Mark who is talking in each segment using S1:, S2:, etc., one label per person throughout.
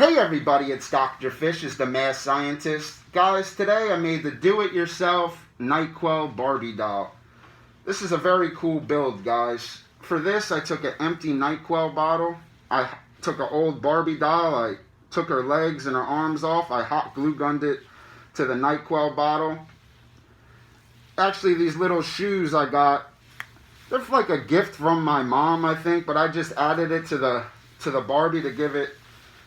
S1: Hey everybody, it's Dr. Fish, is the Mad Scientist. Guys, today I made the do-it-yourself NyQuil Barbie doll. This is a very cool build, guys. For this, I took an empty NyQuil bottle. I took an old Barbie doll. I took her legs and her arms off. I hot glue gunned it to the NyQuil bottle. Actually, these little shoes I got, they're like a gift from my mom, I think, but I just added it to the Barbie to give it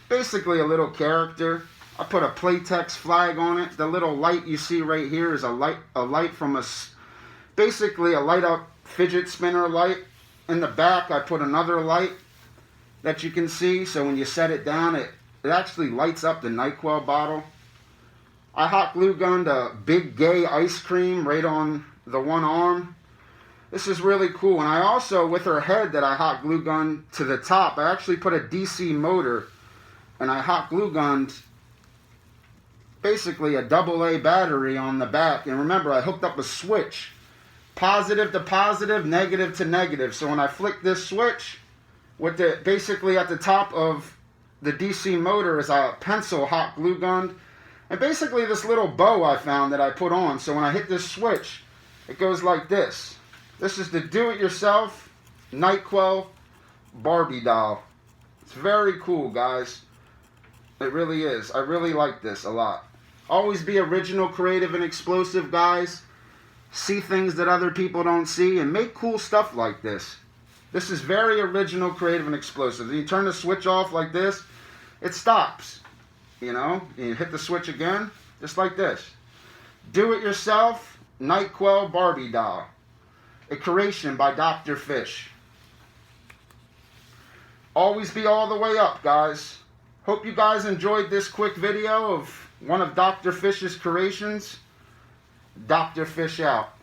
S1: basically a little character. I put a Playtex flag on it. The little light you see right here is a light from basically a light up fidget spinner light. In the back I put another light that you can see, so when you set it down it actually lights up the NyQuil bottle. I hot glue gunned a big gay ice cream right on the one arm. This is really cool. And I also, with her head that I hot glue gunned to the top, I actually put a DC motor and I hot glue gunned basically a AA battery on the back. And remember, I hooked up a switch, positive to positive, negative to negative. So when I flick this switch, with the basically at the top of the DC motor is a pencil hot glue gunned, and basically this little bow I found that I put on. So when I hit this switch, it goes like this. This is the do-it-yourself NyQuil Barbie doll. It's very cool, guys. It really is. I really like this a lot. Always be original, creative, and explosive, guys. See things that other people don't see and make cool stuff like this. This is very original, creative, and explosive. You turn the switch off like this, it stops. You know, you hit the switch again, just like this. Do-it-yourself NyQuil Barbie doll. A creation by Dr. Fish. Always be all the way up, guys. Hope you guys enjoyed this quick video of one of Dr. Fish's creations. Dr. Fish out.